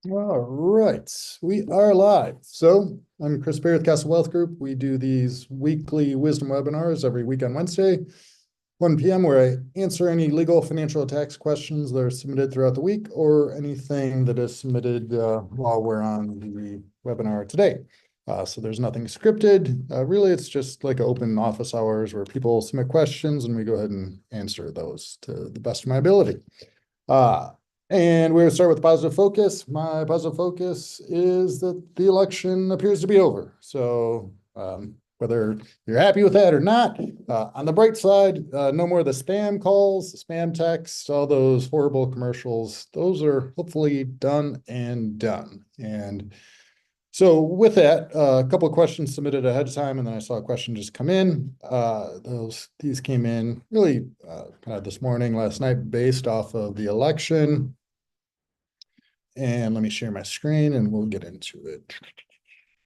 All right, we are live. So I'm Chris Berry with Castle Wealth Group. We do these weekly wisdom webinars every week on Wednesday, 1 p.m., where I answer any legal, financial, tax questions that are submitted throughout the week or anything that is submitted while we're on the webinar today. So there's nothing scripted. Really, it's just like open office hours where people submit questions and we go ahead and answer those to the best of my ability. And we're going to start with positive focus. My positive focus is that the election appears to be over. So whether you're happy with that or not, on the bright side, no more of the spam calls, the spam texts, all those horrible commercials. Those are hopefully done and done. And so with that, a couple of questions submitted ahead of time, and then I saw a question just come in. These came in really kind of this morning, last night, based off of the election. And let me share my screen and we'll get into it.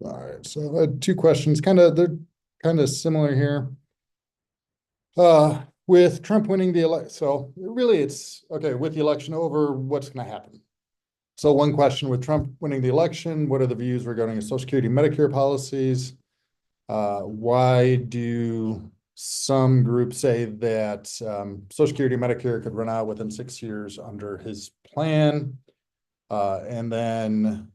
All right, so I had two questions, they're kind of similar here. With Trump winning the election, so really it's, okay, with the election over, what's going to happen? So one question, with Trump winning the election, what are the views regarding Social Security and Medicare policies? Why do some groups say that Social Security and Medicare could run out within 6 years under his plan? And then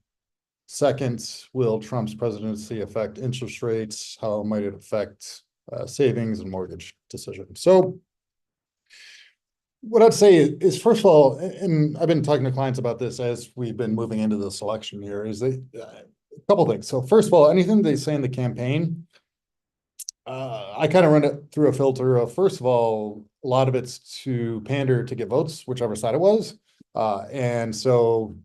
second, will Trump's presidency affect interest rates? How might it affect savings and mortgage decisions? So what I'd say is, first of all, and I've been talking to clients about this as we've been moving into this election year, is a couple things. So first of all, anything they say in the campaign, I kind of run it through a filter of, first of all, a lot of it's to pander to get votes, whichever side it was. And so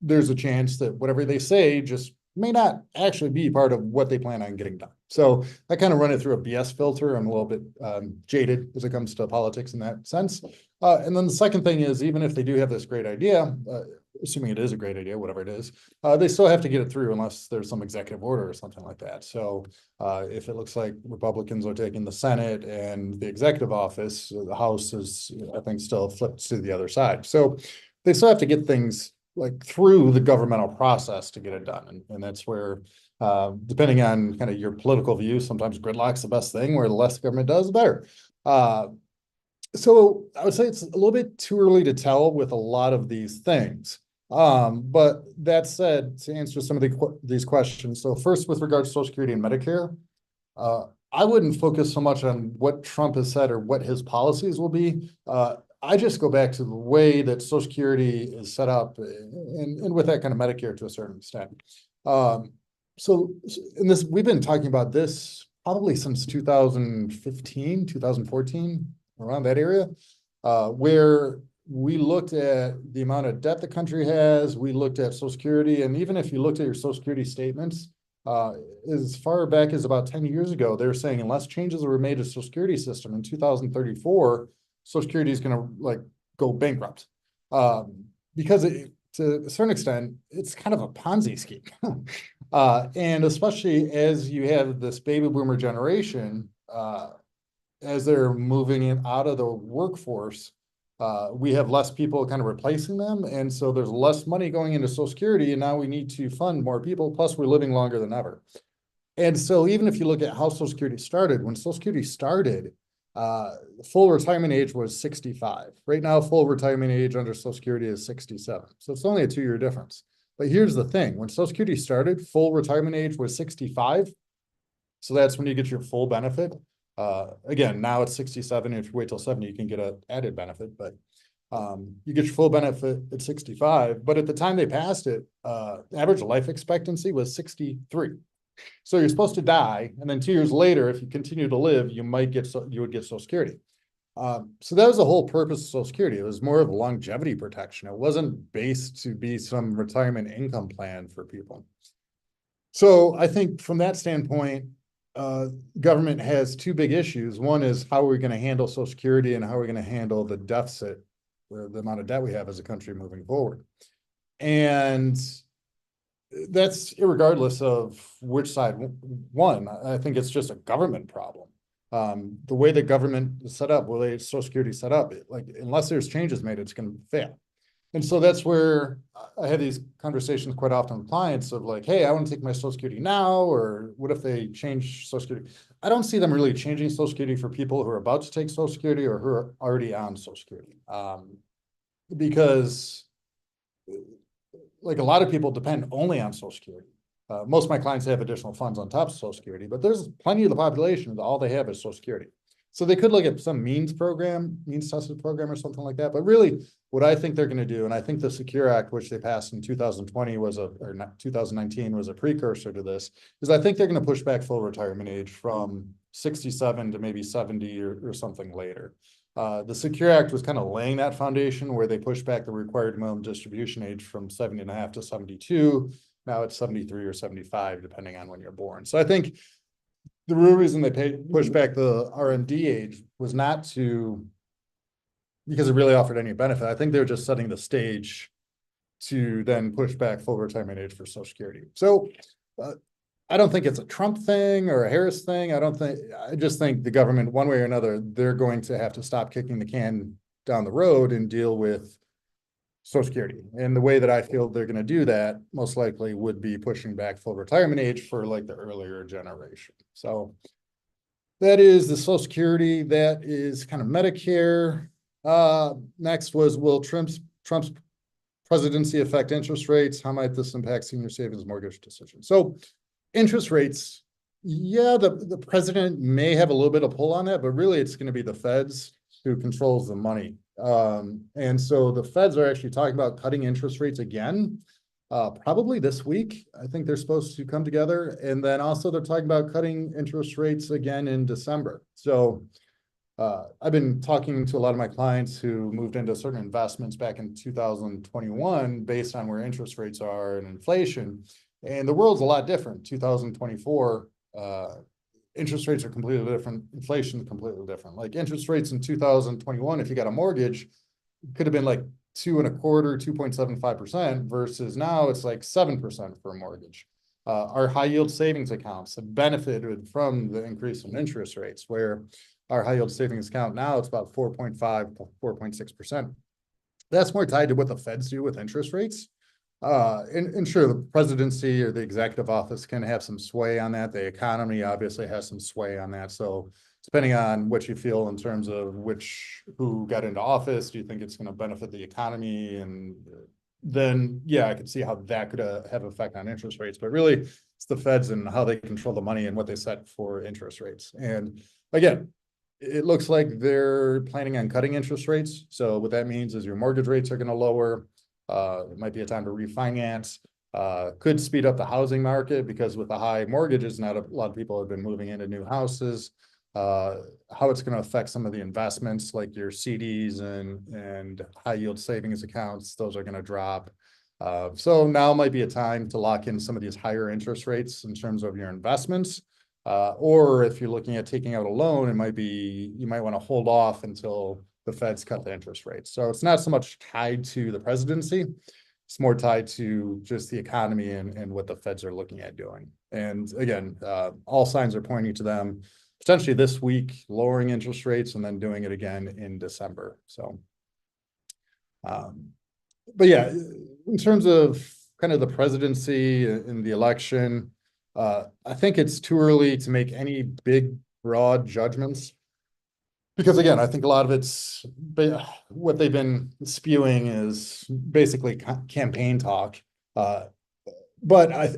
there's a chance that whatever they say just may not actually be part of what they plan on getting done. So I kind of run it through a BS filter. I'm a little bit jaded as it comes to politics in that sense. And then the second thing is, even if they do have this great idea, assuming it is a great idea, whatever it is, they still have to get it through unless there's some executive order or something like that. So if it looks like Republicans are taking the Senate and the executive office, the House is, I think, still flipped to the other side. So they still have to get things like through the governmental process to get it done. And that's where, depending on kind of your political views, sometimes gridlock's the best thing, where the less the government does, the better. So I would say it's a little bit too early to tell with a lot of these things. But that said, to answer some of these questions, so first with regards to Social Security and Medicare, I wouldn't focus so much on what Trump has said or what his policies will be. I just go back to the way that Social Security is set up, and with that kind of Medicare to a certain extent. So in this, we've been talking about this probably since 2015, 2014, around that area, where we looked at the amount of debt the country has, we looked at Social Security, and even if you looked at your Social Security statements, as far back as about 10 years ago, they were saying unless changes were made to the Social Security system in 2034, Social Security is going to go bankrupt, because to a certain extent, it's kind of a Ponzi scheme. And especially as you have this baby boomer generation, as they're moving in out of the workforce, we have less people kind of replacing them. And so there's less money going into Social Security, and now we need to fund more people, plus we're living longer than ever. And so even if you look at how Social Security started, when Social Security started, full retirement age was 65. Right now, full retirement age under Social Security is 67. So it's only a 2-year difference. But here's the thing, when Social Security started, full retirement age was 65. So that's when you get your full benefit. Again, now it's 67. If you wait till 70, you can get an added benefit, but you get your full benefit at 65. But at the time they passed it, average life expectancy was 63. So you're supposed to die, and then 2 years later, if you continue to live, you would get Social Security. So that was the whole purpose of Social Security. It was more of a longevity protection. It wasn't based to be some retirement income plan for people. So I think from that standpoint, government has two big issues. One is how are we going to handle Social Security, and how are we going to handle the deficit, the amount of debt we have as a country moving forward. And that's irregardless of which side won. I think it's just a government problem. The way the government is set up, the way Social Security is set up, unless there's changes made, it's going to fail. And so that's where I have these conversations quite often with clients of like, hey, I want to take my Social Security now, or what if they change Social Security? I don't see them really changing Social Security for people who are about to take Social Security or who are already on Social Security. Because like a lot of people depend only on Social Security. Most of my clients have additional funds on top of Social Security, but there's plenty of the population that all they have is Social Security. So they could look at some means tested program or something like that. But really, what I think they're going to do, and I think the Secure Act, which they passed in 2020 or 2019 was a precursor to this, is I think they're going to push back full retirement age from 67 to maybe 70 or something later. The Secure Act was kind of laying that foundation where they pushed back the required minimum distribution age from 70 and a half to 72. Now it's 73 or 75, depending on when you're born. So I think the real reason they pushed back the RMD age was not because it really offered any benefit. I think they were just setting the stage to then push back full retirement age for Social Security. So I don't think it's a Trump thing or a Harris thing. I just think the government, one way or another, they're going to have to stop kicking the can down the road and deal with Social Security. And the way that I feel they're going to do that most likely would be pushing back full retirement age for like the earlier generation. So that is the Social Security. That is kind of Medicare. Next was, will Trump's presidency affect interest rates? How might this impact senior savings mortgage decisions? So interest rates, yeah, the president may have a little bit of pull on that, but really it's going to be the feds who controls the money. And so the feds are actually talking about cutting interest rates again, probably this week. I think they're supposed to come together. And then also they're talking about cutting interest rates again in December. So I've been talking to a lot of my clients who moved into certain investments back in 2021 based on where interest rates are and inflation. And the world's a lot different. 2024, interest rates are completely different. Inflation is completely different. Like interest rates in 2021, if you got a mortgage, it could have been like 2.25%, 2.75% versus now it's like 7% for a mortgage. Our high yield savings accounts have benefited from the increase in interest rates, where our high yield savings account now it's about 4.5, 4.6%. That's more tied to what the feds do with interest rates. And sure, the presidency or the executive office can have some sway on that. The economy obviously has some sway on that. So depending on what you feel in terms of who got into office, do you think it's going to benefit the economy? And then, yeah, I could see how that could have effect on interest rates. But really, it's the feds and how they control the money and what they set for interest rates. And again, it looks like they're planning on cutting interest rates. So what that means is your mortgage rates are going to lower. It might be a time to refinance, could speed up the housing market because with the high mortgages, not a lot of people have been moving into new houses. How it's going to affect some of the investments like your CDs and high yield savings accounts, those are going to drop. So now might be a time to lock in some of these higher interest rates in terms of your investments. Or if you're looking at taking out a loan, you might want to hold off until the feds cut the interest rates. So it's not so much tied to the presidency. It's more tied to just the economy and what the feds are looking at doing. And again, all signs are pointing to them potentially this week, lowering interest rates and then doing it again in December. So, but yeah, in terms of kind of the presidency and the election, I think it's too early to make any big, broad judgments. Because again, I think a lot of it's what they've been spewing is basically campaign talk. But I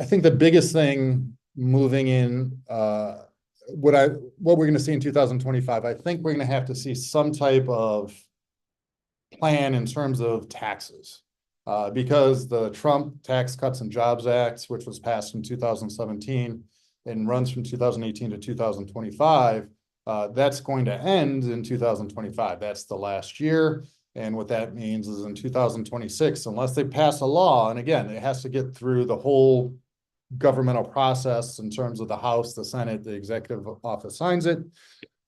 think the biggest thing moving in what we're going to see in 2025, I think we're going to have to see some type of plan in terms of taxes. Because the Trump Tax Cuts and Jobs Act, which was passed in 2017 and runs from 2018 to 2025, that's going to end in 2025. That's the last year. And what that means is in 2026, unless they pass a law, and again, it has to get through the whole governmental process in terms of the House, the Senate, the executive office signs it.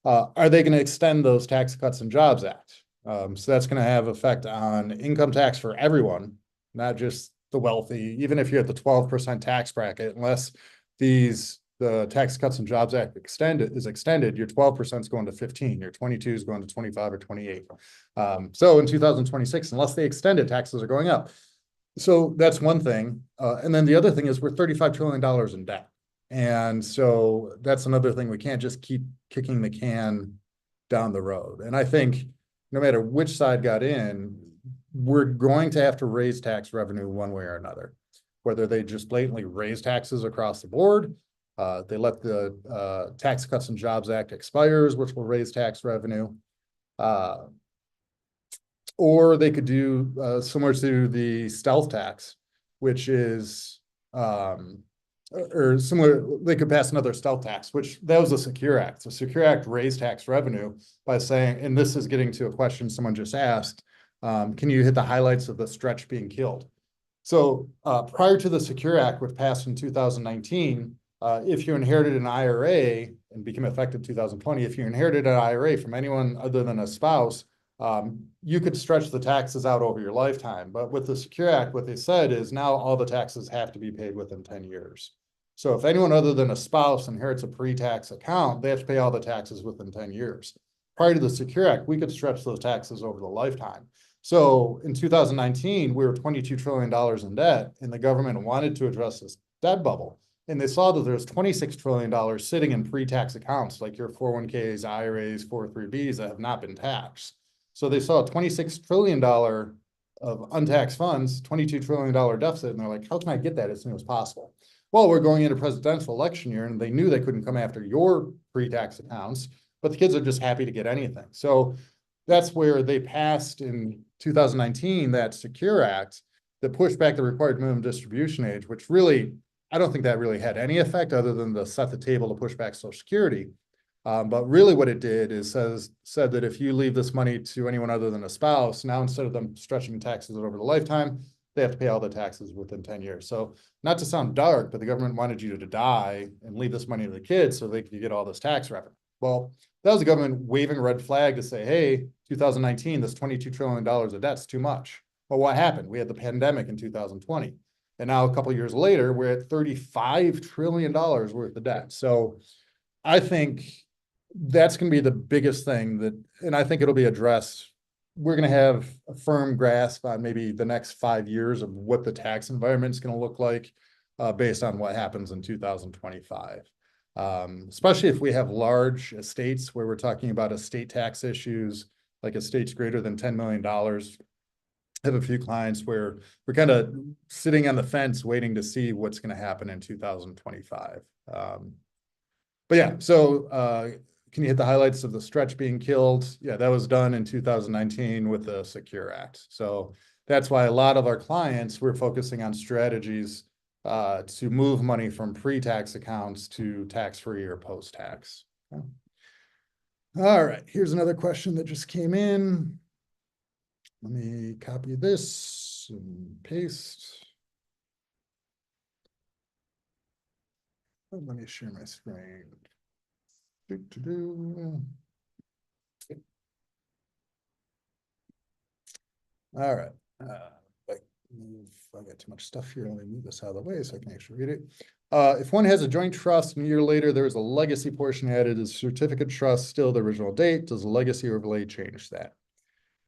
Are they going to extend those Tax Cuts and Jobs Act? So that's going to have effect on income tax for everyone, not just the wealthy, even if you're at the 12% tax bracket, unless the the Tax Cuts and Jobs Act is extended, your 12% is going to 15, your 22 is going to 25 or 28. So in 2026, unless they extend it, taxes are going up. So that's one thing. And then the other thing is we're $35 trillion in debt. And so that's another thing. We can't just keep kicking the can down the road. And I think no matter which side got in, we're going to have to raise tax revenue one way or another, whether they just blatantly raise taxes across the board. They let the Tax Cuts and Jobs Act expires, which will raise tax revenue. Or they could do similar to the stealth tax, which is or similar, they could pass another stealth tax, which that was the Secure Act. The Secure Act raised tax revenue by saying, and this is getting to a question someone just asked, can you hit the highlights of the stretch being killed? So prior to the Secure Act, which passed in 2019, if you inherited an IRA and became effective 2020, if you inherited an IRA from anyone other than a spouse, you could stretch the taxes out over your lifetime. But with the Secure Act, what they said is now all the taxes have to be paid within 10 years. So if anyone other than a spouse inherits a pre-tax account, they have to pay all the taxes within 10 years. Prior to the Secure Act, we could stretch those taxes over the lifetime. So in 2019, we were $22 trillion in debt, and the government wanted to address this debt bubble. And they saw that there's $26 trillion sitting in pre-tax accounts, like your 401ks, IRAs, 403bs that have not been taxed. So they saw a $26 trillion of untaxed funds, $22 trillion deficit, and they're like, how can I get that as soon as possible? Well, we're going into presidential election year, and they knew they couldn't come after your pre-tax accounts, but the kids are just happy to get anything. So that's where they passed in 2019 that Secure Act that pushed back the required minimum distribution age, which really, I don't think that really had any effect other than to set the table to push back Social Security. But really what it did is said that if you leave this money to anyone other than a spouse, now instead of them stretching taxes over the lifetime, they have to pay all the taxes within 10 years. So not to sound dark, but the government wanted you to die and leave this money to the kids so they could get all this tax revenue. Well, that was the government waving a red flag to say, hey, 2019, this $22 trillion of debt's too much. Well, what happened? We had the pandemic in 2020. And now a couple of years later, we're at $35 trillion worth of debt. So I think that's going to be the biggest thing that, and I think it'll be addressed. We're going to have a firm grasp on maybe the next 5 years of what the tax environment is going to look like based on what happens in 2025. Especially if we have large estates where we're talking about estate tax issues, like estates greater than $10 million. I have a few clients where we're kind of sitting on the fence waiting to see what's going to happen in 2025. But yeah, so can you hit the highlights of the stretch being killed? Yeah, that was done in 2019 with the Secure Act. So that's why a lot of our clients, we're focusing on strategies to move money from pre-tax accounts to tax-free or post-tax. Okay. All right, here's another question that just came in. Let me copy this and paste. Let me share my screen. All right. I got too much stuff here. Let me move this out of the way so I can actually read it. If one has a joint trust and a year later there is a legacy portion added, is certificate trust still the original date? Does the legacy overlay change that?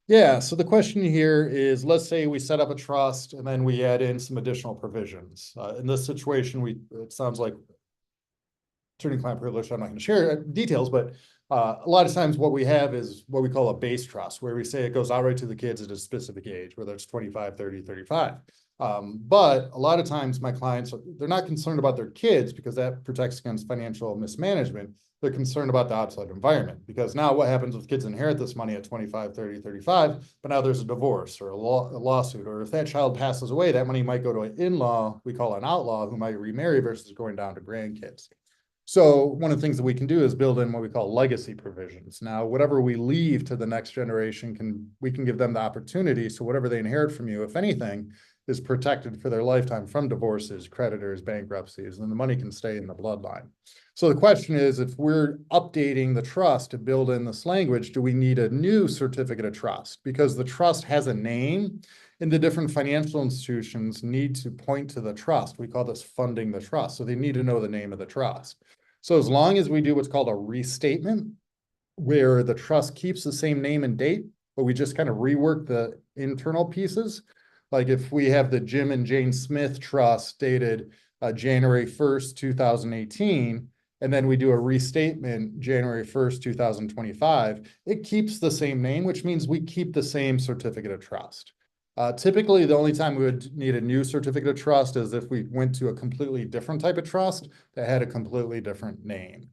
Yeah, so the question here is, let's say we set up a trust and then we add in some additional provisions. In this situation, it sounds like attorney-client privilege, I'm not going to share details, but a lot of times what we have is what we call a base trust, where we say it goes out right to the kids at a specific age, whether it's 25, 30, 35. But a lot of times my clients, they're not concerned about their kids because that protects against financial mismanagement. They're concerned about the outside environment, because now what happens if kids inherit this money at 25, 30, 35, but now there's a divorce or a lawsuit, or if that child passes away, that money might go to an in-law, we call an outlaw, who might remarry versus going down to grandkids. So one of the things that we can do is build in what we call legacy provisions. Now, whatever we leave to the next generation, we can give them the opportunity. So whatever they inherit from you, if anything, is protected for their lifetime from divorces, creditors, bankruptcies, and the money can stay in the bloodline. So the question is, if we're updating the trust to build in this language, do we need a new certificate of trust? Because the trust has a name and the different financial institutions need to point to the trust. We call this funding the trust. So they need to know the name of the trust. So as long as we do what's called a restatement, where the trust keeps the same name and date, but we just kind of rework the internal pieces. Like if we have the Jim and Jane Smith Trust dated January 1st, 2018, and then we do a restatement January 1st, 2025, it keeps the same name, which means we keep the same certificate of trust. Typically, the only time we would need a new certificate of trust is if we went to a completely different type of trust that had a completely different name.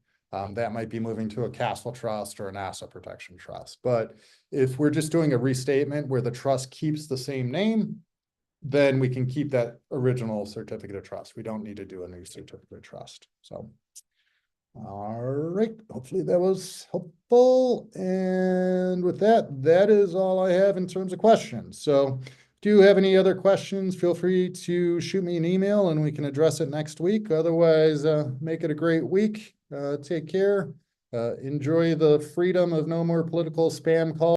That might be moving to a castle trust or an asset protection trust. But if we're just doing a restatement where the trust keeps the same name, then we can keep that original certificate of trust. We don't need to do a new certificate of trust. So, all right, hopefully that was helpful. And with that, that is all I have in terms of questions. So do you have any other questions? Feel free to shoot me an email and we can address it next week. Otherwise, make it a great week. Take care. Enjoy the freedom of no more political spam calls.